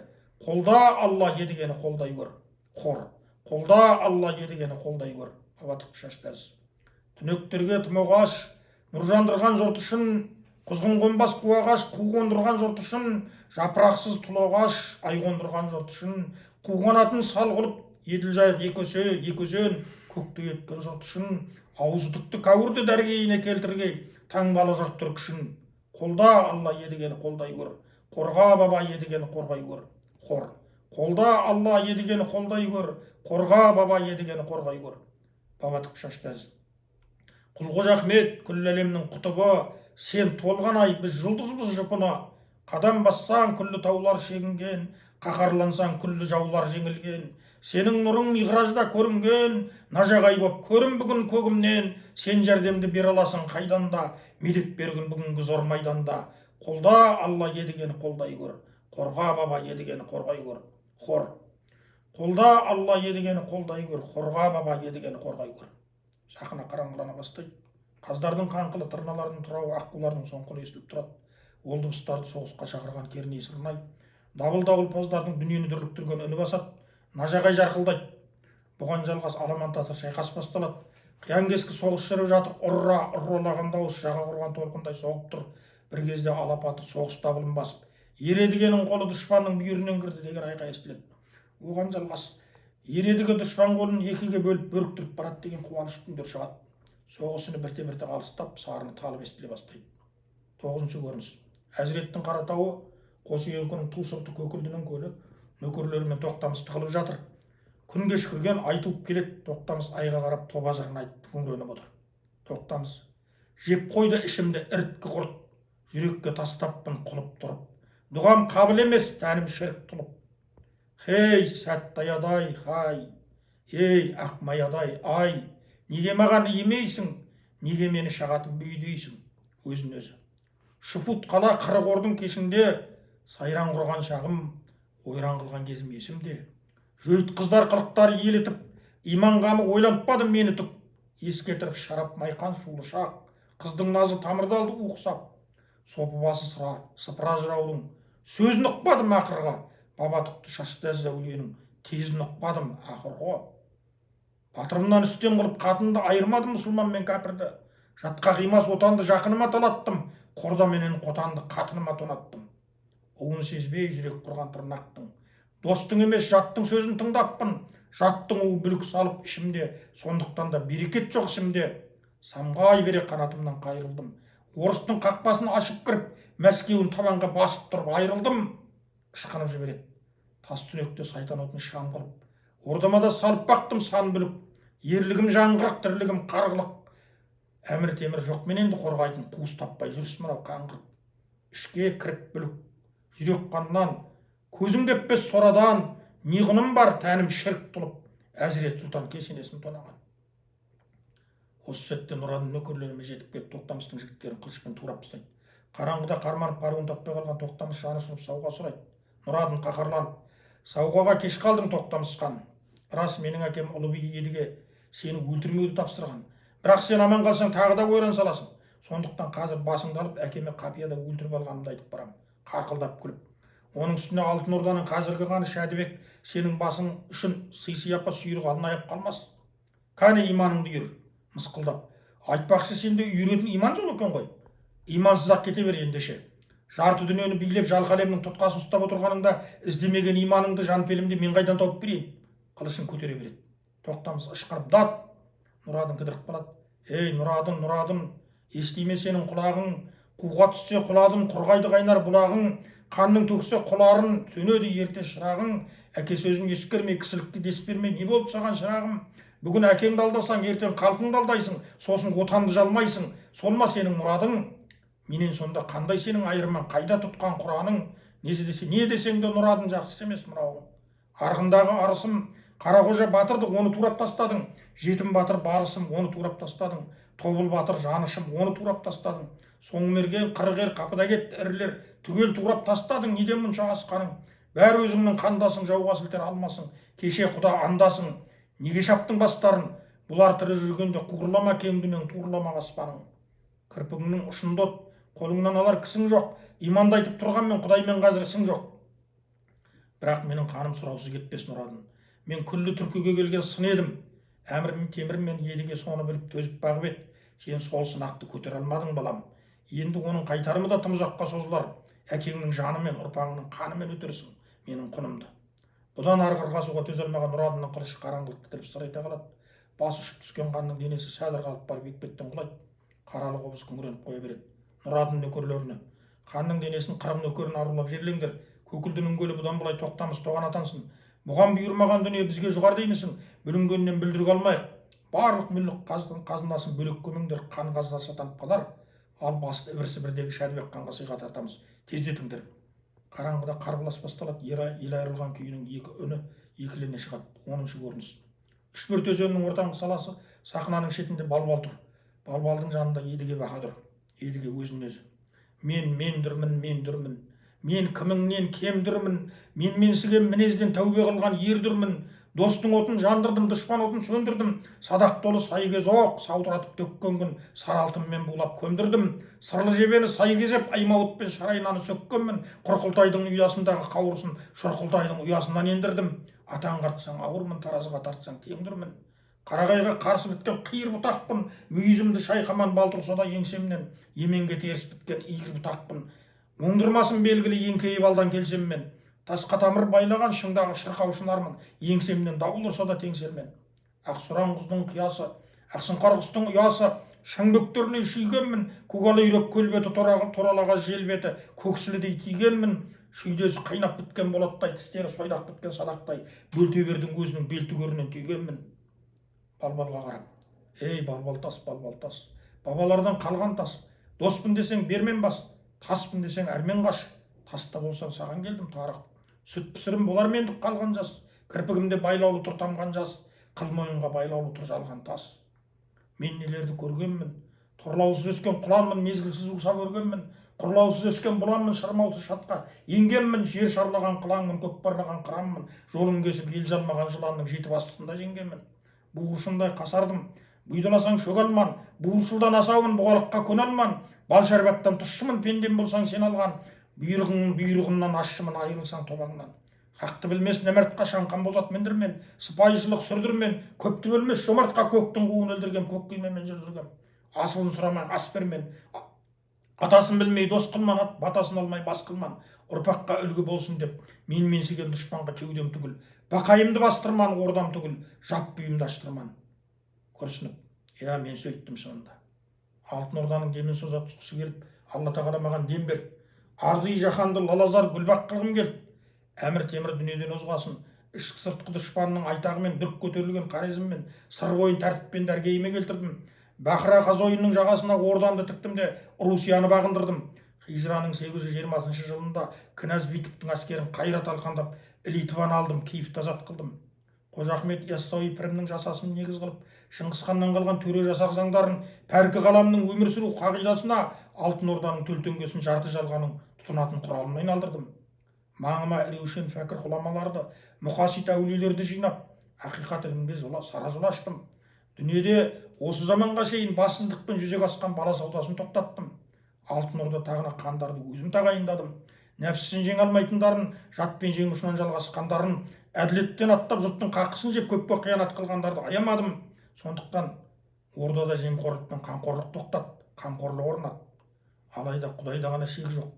A: қолда Алла едігені қолдай көр, қор, қолда Алла едігені қолдай көр. Бабатық Шаштаз түнектерге тымоғаш, нұр жандырған жұрт үшін, құзғын қонбас қуағаш, қу қондырған жұрт үшін, жапырақсыз тұлоғаш, ай қондырған жұрт үшін, қу қанатын сал қылып, еділ жайық екі өзен, көкті еткен жұрт үшін, аузы түкті кәуірді дәргейіне келтіргей, таңбалы жұрт түрк үшін, қолда Алла едігені қолдай көр, қорға баба едігені қорғай көр, қор, қолда Алла едігені қолдай көр, қорға баба едігені қорғай көр. Бабатық Шаштаз Құлғожа Ахмет, күллі әлемнің құтыбы, сен толған ай, біз жұлдызбыз жұпыны, қадам бассаң күллі таулар шегінген, қақарлансаң күллі жаулар жеңілген, сенің нұрың миғражда көрінген, нажағай боп көрін бүгін көгімнен, сен жәрдемді бер аласың қайданда, медет бергін бүгінгі зор майданда, қолда Алла едігені қолдай көр, қорға баба едігені қорғай көр, қор, қолда Алла едігені қолдай көр, қорға баба едігені қорғай көр. Жақына қараңғылана бастайды. Қаздардың қаңқылы, тырналардың тұрауы, аққулардың соңқылы естіліп тұрады. Ол дыбыстарды соғысқа шақырған керней сырнайды. Дабыл поздардың дүниені дүрліктірген үні басады. Нажағай жарқылдайды. Бұған жалғас аламан тасыр шайқас басталады. Қиян кескі соғыс жүріп жатыр. Ұрролаған дауыс жаға құрған толқындай соғып тұр. Бір кезде алапаты соғыс дабылын басып, ередігенің қолы дұшпанның бүйірінен кірді деген айқай естіледі. Оған жалғас ередігі дұшпан қолын екіге бөліп бөріктіріп барады деген қуаныш күндер шығады. Соғысыны бірте-бірте алыстап, сарыны талып естіле бастайды. 9-шы көрініс. Әзіреттің Қаратауы, қос үйеңкінің ту сырты көкілдінің көлі, нөкерлерімен Тоқтамыс тығылып жатыр. Күн кешкірген ай туып келеді. Тоқтамыс айға қарап тоба жырын айтып күңіреніп отыр. Тоқтамыс: жеп қойды ішімді іріткі құрт, жүрекке тастаппын құлып тұрып. Дұғам қабыл емес, тәнім шірік тұлып. Хей, сәттаядай, хай, ей, ақмаядай, ай, неге маған имейсің, неге мені шағатын бүйдейсің, өзін өзі. Шұпут қала қырық ордың кешінде, сайран құрған шағым, ойран қылған кезім есімде. Жөйт қыздар қылықтар елетіп, иман қамы ойлантпадым мені түк. Ескетіріп шарап майқан шулы шақ, қыздың назы тамырдалды уқсап. Сопы басы сыпыра жыраудың, сөзін ұқпадым ақырға. Бабатықты Шаштаз әулиенің тезін ұқпадым ақырға. Батырымнан үстем қылып қатынды айырмадым мұсылман мен кәпірді. Жатқа қимас отанды жақыныма талаттым, қорда менен қотанды қатыныма тонаттым. Уын сезбей жүрек құрған тырнақтың, достың емес жаттың сөзін тыңдаппын. Жаттың уы бүлік салып ішімде, сондықтан да берекет жоқ ішімде. Самғай бере қанатымнан қайырылдым. Орыстың қақпасын ашып кіріп, Мәскеуін табанға басып тұрып айырылдым. Ышқынып жібереді. Тас түнекте сайтан отын шам қылып, ордамада салып бақтым сан бүлік. Ерлігім жаңғырық, тірлігім қарғылық. Әмір темір жоқ мененді қорғайтын, қуыс таппай жүріс мынау қаңғырып. Ішке кіріп бүлік, жүрек қаннан, көзім кеппес сорадан, неғыным бар тәнім шірік тұлып, Әзірет сұлтан кесенесін тонаған. Осы сәтте Нұраның нөкерлеріме жетіп келіп, Тоқтамыстың жігіттерін қылышпен турап тастайды. Қараңғыда қарманып қаруын таппай қалған Тоқтамыс жаны ұшынып сауға сұрайды. Нұрадын қақарланып: сауғаға кеш қалдың Тоқтамыс хан. Рас, менің әкем ұлы би едіге сені өлтірмеуді тапсырған. Бірақ сен аман қалсаң тағы да ойран саласың. Сондықтан қазір басыңды алып әкеме қапияда өлтіріп алғанымды айтып барам. Қарқылдап күліп. Оның үстіне Алтын Орданың қазіргі ханы Шәдібек сенің басың үшін сый-сияпат сүйір қалын аяп қалмас. Кәне иманыңды үйір. Мысқылдап: айтпақшы, сенде үйіретін иман жоқ екен ғой. Имансыз-ақ кете бер ендеше. жарты дүниені билеп жалқы әлемнің тұтқасын ұстап отырғаныңда іздемеген иманыңды жанпелімде мен қайдан тауып берейін? Қылышын көтере береді. Тоқтамыс ышқырып дат. Нұрадын кідіріп қалады. Ей Нұрадын, Нұрадын, естиме сенің құлағың, қуға түссе құладың, құрғайды қайнар бұлағың, қанның төксе құларын, сөнеді ерте шырағың, әке сөзін ескермей, кісілікке дес бермей, не болып саған шырағым? Бүгін әкеңді алдасаң, ертең халқыңды алдайсың, сосын отанды жалмайсың, сол ма сенің мұрадың? Менен сонда қандай сенің айырман, қайда тұтқан құраның? Не десең де Нұрадың жақсы емес мынауың. Арғындағы арысым, Қарақожа батырды оны турап тастадың, жетім батыр барысым, оны турап тастадың, тобыл батыр жанышым, оны турап тастадың, соңмерген қырғер қапыда кет ірілер түгел турап тастадың, неден мұнша асқаның? Бәрі өзіңнің қандасың, жауға сілтер алмасың, кеше құда андасың, неге шаптың бастарын? Бұлар тірі жүргенде қуғырлама кең дүниең, туырлама аспаның. Кірпігіңнің ұшында от, қолыңнан алар кісің жоқ, иманды айтып тұрғанмен құдаймен қазір ісің жоқ. Бірақ менің қаным сұраусыз кетпес Нұрадын. Мен күллі түркіге келген сын едім. Әмірмен темірмен едіге соны біліп төзіп бағып еді. Сен сол сынақты көтере алмадың балам. Енді оның қайтарымы да тым ұзаққа созылар. Әкеңнің жанымен, ұрпағыңның қанымен өтерсің менің құнымды. Бұдан арғы ырғасуға төзе алмаған Нұрадынның қылышы қараңғылықты тіліп сырайта қалады. Басы ұшып түскен қанның денесі сәдір қалып барып екпеттен құлайды. Қаралы қобыз күңіреніп қоя береді. Нұрадын нөкерлеріне: ханның денесін қырым нөкерін арулап жерлеңдер. Көкілдің үңгелі бұдан былай Тоқтамыс тоған атансын. Бұған бұйырмаған дүние бізге жұғар деймісің? Бүлінгеннен бүлдіріп алмайық. Барлық мүлік қазынасын бөлек көміңдер, қан қазынасы атанып қалар. Ал басты ібір-сібірдегі Шәдібек ханға сыйға тартамыз. Тездетіңдер. Қараңғыда қарбылас басталады. Ел айырылған күйінің екі үні екілене шығады. 10-шы көрініс. Үшбөрт өзенінің ортаңғы саласы сахнаның шетінде балбал тұр. Балбалдың жанында Едіге Баһадүр. Едіге өзін өзі: мендүрмін. Мен кіміңнен кемдірмін, мен менсіген мінезден тәубе қылған ердірмін, достың отын жандырдым, дұшпан отын сөндірдім, садақ толы сайгез оқ, саудыратып төккен күн, сары алтынмен булап көмдірдім, сырлы жебені сайгезеп, аймауытпен шарайнаны сөккенмін, құрқылтайдың ұясындағы қауырсын шұрқылтайдың ұясынан ендірдім, атан қартсаң ауырмын, таразыға тартсаң теңдірмін, қарағайға қарсы біткен қиыр бұтақпын, мүйізімді шайқаман бал тұрса да еңсемнен, еменге теріс біткен иір бұтақпын, оңдырмасын белгілі еңкейіп алдан келсем мен, тасқа тамыр байлаған шыңдағы шырқау шынармын, еңсемнен дауыл ұрса да теңселмен. Ақсұраң құздың қиясы, ақсұңқар құстың ұясы, шаң бөктерлей шүйгенмін, көгалы үйрек көлбеті торалаға желбеті көксілідей тигенмін, шүйдесі қайнап біткен болаттай, тістері сойдақ біткен садақтай, бөлтебердің өзінің белтүгерінен түйгенмін. Балбалға қарап: ей балбал тас, бабалардан қалған тас, доспын десең бермен бас, таспын десең әрмен қаш, таста болсаң саған келдім тарық, сүт пісірім болар мендік қалған жас, кірпігімде байлаулы тұр тамған жас, қыл мойынға байлаулы тұр жалған тас. Мен нелерді көргенмін, тұрлаусыз өскен құланмын, мезгілсіз ұсап өргенмін, құрлаусыз өскен бұланмын, шырмаусыз шатқа енгенмін, жер шарлаған қылаңмын, көк барлаған қыранмын, жолын кесіп ел жалмаған жыланның жеті бастысында жеңгенмін. Буыршындай қасардым, бұйдаласаң шөк алман, буыршылдан асаумын, бұғалыққа көне алман, бал шәрбаттан тұщымын, пендем болсаң сен алған, бұйрығымнан ашшымын, айырылсаң тобаңнан. Хақты білмес нәмәртқа шаңқан бозат міндірмен, сыпайшылық сүрдірмен, көпті бөлмес жомартқа көктің қуын өлдіргем, көк күймемен жүрдіргем. Асылын сұрамай ас бермен, атасын білмей дос қылман, ат батасын алмай бас қылман, ұрпаққа үлгі болсын деп, мен менсіген дұшпанға кеудем түгіл, бақайымды бастырман, ордам түгіл, жап бүйімді аштырман. Күрсініп: я, мен сөйттім шынында. Алтын Орданың демін соза тұтқысы келіп, Алла тағала маған дем берді. Арзи жаһанды лалазар гүлбақ қылғым келді. Әмір темір дүниеден озғасын, ішкі сыртқы дұшпанның айтағымен дүрк көтерілген қарезіммен, сыр бойын тәртіппен дәргейіме келтірдім. Бақыра қазойынның жағасына ордамды тіктім де Русияны бағындырдым. Хижраның 820 жылында кінәз Витебтің әскерін қайра талқандап, Литваны алдым, Киевті азат қылдым. Қожа Ахмет Яссауи пірімнің жасасын негіз қылып, Шыңғысханнан қалған төре жасақ заңдарын, пәркі қаламның өмір сүру қағидасына, Алтын Орданың төлтеңгесін жарты жалғаның тұтынатын құралына айналдырдым. Маңыма Іреушен фәкір ғұламаларды, мұқасит әулиелерді жинап, ақиқат ілімге сара жол аштым. Дүниеде осы заманға шейін бассыздықпен жүзеге асқан бала саудасын тоқтаттым. Алтын Орда тағына қандарды өзім тағайындадым. Нәпсісін жеңе алмайтындарын, жатпен жеңушінен жалғасқандарын, әділеттен аттап жұрттың қақысын жеп көпке қиянат қылғандарды аямадым. Сондықтан ордада жемқорлық пен қамқорлық тоқтат, қамқорлық орнат. Алайда Құдайда ғана шек жоқ.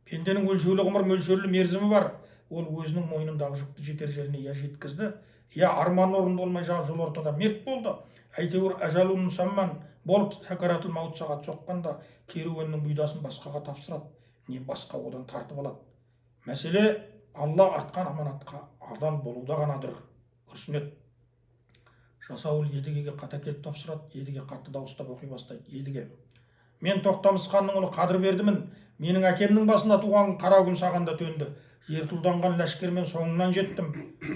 A: Пенденің өлшеулі ғұмыр мөлшерлі мерзімі бар. Ол өзінің мойнындағы жүкті жетер жеріне я жеткізді, я арманы орындалмай жол ортада мерт болды. Әйтеуір әжалун мұсамман болып сәкаратыл маут сағат соққанда керуеннің бұйдасын басқаға тапсырады, не басқа одан тартып алады. Мәселе Алла артқан аманатқа адал болуда ғанадыр. Күрсінеді. Жасауыл едігеге қата келіп тапсырады. Едіге қатты дауыстап оқи бастайды. Едіге: мен Тоқтамыс ханның ұлы Қадырбердімін. Менің әкемнің басында туған қара күн сағанда төнді. Жертұлданған ләшкермен соңынан жеттім.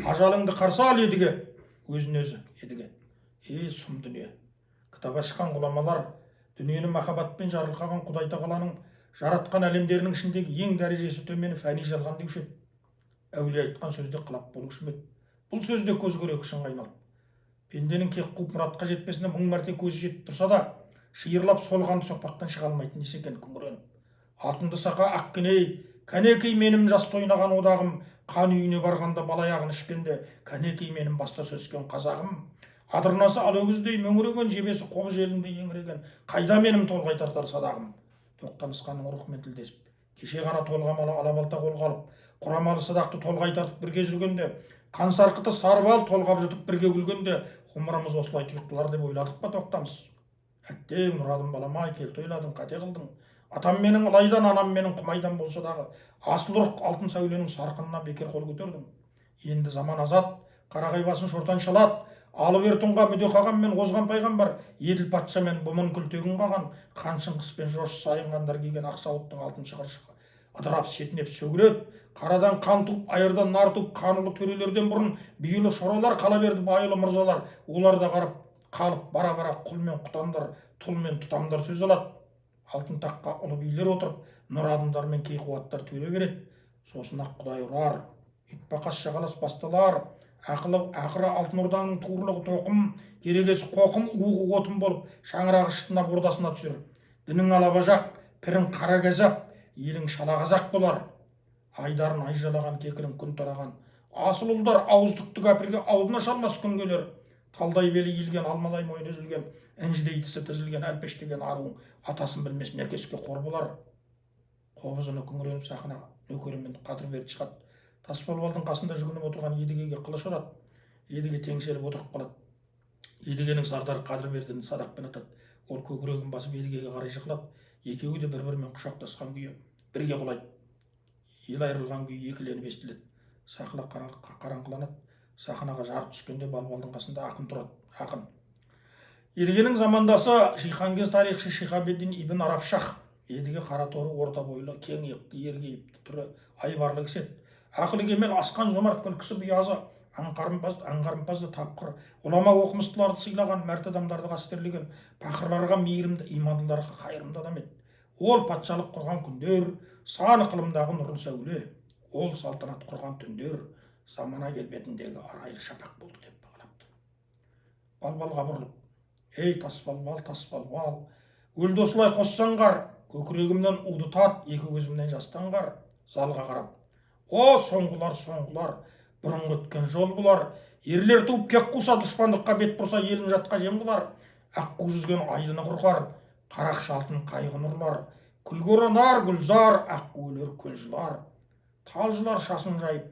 A: Ажалыңды қарсы ал, Едіге. Өзін өзі: Едіге: сұм дүние. Кітап ашқан ғұламалар дүниені махаббатпен жарылқаған Құдай тағаланың жаратқан әлемдерінің ішіндегі ең дәрежесі төмені фәни жалған деуші еді. Әулие айтқан сөзде қылап болушы еді. Бұл сөзде көз көрек шыңға айналды. Пенденің кек қуып мұратқа жетпесіне мың мәрте көзі жетіп тұрса да, шиырлап солғанды соқпақтан шыға алмайтын несі екен күңіреніп. Алтынды сақа ақкеней, кәнекей менің жас тойнаған одағым, қан үйіне барғанда балаяғын ішкенде, кәнекей менің баста сөскен қазағым, адырнасы алөгіздей мөңіреген, жебесі қобыз желіндей еңіреген, қайда менің толғай тартар садағым. Тоқтамыс ханның рухымен тілдесіп, кеше ғана толғамалы алабалта қолға алып, құрамалы садақты толғай тартып бірге жүргенде, қан сарқыты сарбал толғап жұтып бірге күлгенде, ғұмырымыз осылай тұйықтылар деп ойладық па Тоқтамыс? Әттең мұрадым балам-ай, келті ойладың, қате қылдың. Атам менің ылайдан, анам менің құмайдан болса дағы, асыл ұрық алтын сәуленің сарқынына бекер қол көтердің. Енді заман азат, қарағай басын шортан шалат, алып ертұнға Мүдеқаған мен Озған пайғамбар, Еділ патша мен бұмын күлтегін қаған, қаншын қыспен жош сайынғандар киген ақ сауыттың алтын шығыршығы ыдырап сетінеп сөгіледі. Қарадан қан туып, айырдан нар туып, қанылы төрелерден бұрын бүйілі шоралар қала берді, байылы мырзалар. Олар да қарып қалып бара-бара құл мен құтандар, тұл мен тұтамдар сөз алады. Алтын таққа ұлы билер отырып, нұр адымдар мен кей қуаттар төре береді. Сосын ақ Құдай ұрар, итбақас жағалас басталар. Ақыры алтын орданың туырлығы тоқым, керегесі қоқым, уғы отын болып, шаңырағы шытына бордасына түсер. Дінің алабажақ, пірін қара қазақ, елің шала қазақ болар. Айдарын айжалаған, кекілін күн тараған, асыл ұлдар ауыздықты кәпірге аузына шалмас күн келер. Талдай белі елген, алмадай мойын үзілген, інжідей тісі тізілген, әлпештеген аруың атасын білмес нәкеске қор болар. Қобызыны күңіреніп сахна нөкерімен Қадырберді шығады. Тасболбалдың қасында жүгініп отырған Едігеге қылыш ұрады. Едіге теңселіп отырып қалады. Едігенің сардары Қадырбердіні садақпен атады. Ол көкірегін басып Едігеге қарай жығылады. Екеуі де бір-бірімен құшақтасқан күйі бірге құлайды. Ел айырылған күйі екіленіп естіледі. Сахна қараңғыланады. Сахнаға жарық түскенде балбалдың қасында ақын тұрады. Ақын: Едігенің замандасы Шихангез тарихшы Шихабеддин ибн Арабшах. Едіге қара торы, орта бойлы, кең иықты, ергейіпті, түрі айбарлы кісі еді. Ақылы кемел, асқан жомарт, күлкісі биязы, аңғарымпазды, тапқыр, ғұлама оқымыстыларды сыйлаған, мәрт адамдарды қастерлеген, пақырларға мейірімді, имандыларға қайырымды адам еді. Ол патшалық құрған күндер, сан ықылымдағы нұрлы сәуле, ол салтанат құрған түндер, замана келбетіндегі арайлы шапақ болды деп бағалапты. Балбалға бұрылып: ей тасбалбал, тасбалбал, өлді осылай қоссаңғар, көкірегімнен уды тат, екі көзімнен жастаңғар. Залға қарап: о соңғылар, соңғылар, бұрынғы өткен жол бұлар. Ерлер туып кек қуса, дұшпандыққа бет бұрса, елін жатқа жем қылар. Аққу жүзген айдыны құрғар, қарақшы алтын қайғы нұрлар. Күлгөрі нар гүлзар, аққу өлер көл жылар. Талжылар шасын жайып,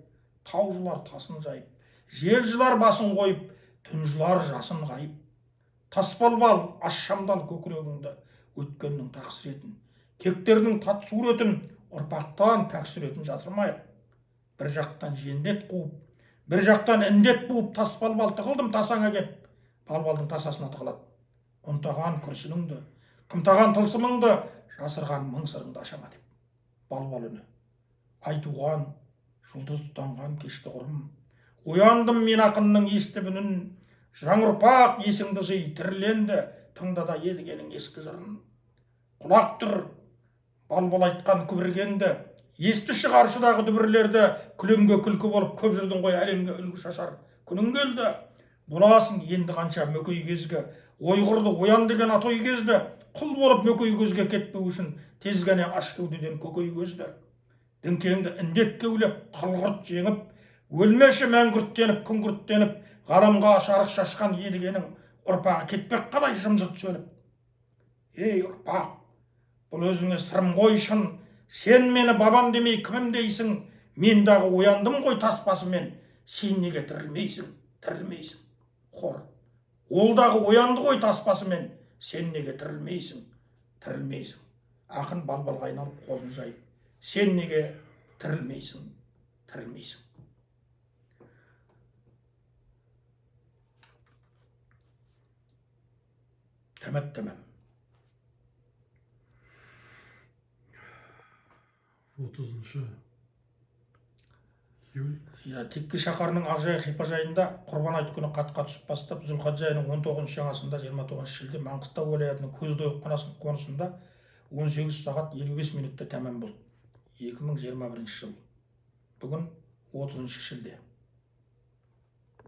A: таужылар тасын жайып, жел жылар басын қойып, түн жылар жасын ғайып. Тасбалбал, ашшамдал көкірегіңді, өткеннің тақсіретін, кектердің тат суретін, ұрпақтан пәк суретін жатырмайық. Бір жақтан жендет қуып, бір жақтан індет буып, тасбалбал тығылдым тасаңа кеп, балбалдың тасасына тығылады. Ұнтаған күрсініңді, қымтаған тылсымыңды, жасырған мың сырыңды ашама деп. Балбал үні: айтуған, жұлдыз тұтанған кешті құрым, ояндым мен ақынның естіп үнін, жаңұрпақ есіңді жи, тіріленді, тыңдада Едігенің ескі жырын. Құлақ тұр, балбал айтқан күбіргенді, есті шығаршыдағы дүбірлерді, күлемге күлкі болып көп жүрдің ғой, әлемге үлгі шашар күнің келді. Боласың енді қанша мөкей кезгі, ойғырды оян деген атой кезді, құл болып мөкей көзге кетпеу үшін тезгәне аш кеудеден көкей көзді. Діңкеңді індет кеулеп, қылғырт жеңіп, өлмеші мәңгүрттеніп, күңгірттеніп, ғаламға шарық шашқан Едігенің ұрпағы кетпек қалай жымжырт сөніп. Ей ұрпақ, бұл өзіңе сырым қойшын, Сен мені бабам демей кімім дейсің? Мен дағы ояндым ғой тас басымен. Сен неге тірілмейсің? Тірілмейсің. Хор. Ол дағы оянды ғой тас басымен. Сен неге тірілмейсің? Тірілмейсің. Ақын балбалға айналып қолын жайып. Сен неге тірілмейсің? Тірілмейсің. Tamam.
B: 30 июль.
A: Текке шаһарының Ақжайық шипажайында құрбан айт күні қатқа түсіп бастап Зүлхаджа айының 19 жаңасында 29 шілде Маңғыстау уәлаятының Көздойық қонысында 18 сағат 55 минутта тәмам болды. 2021 жыл. Бүгін 30 шілде.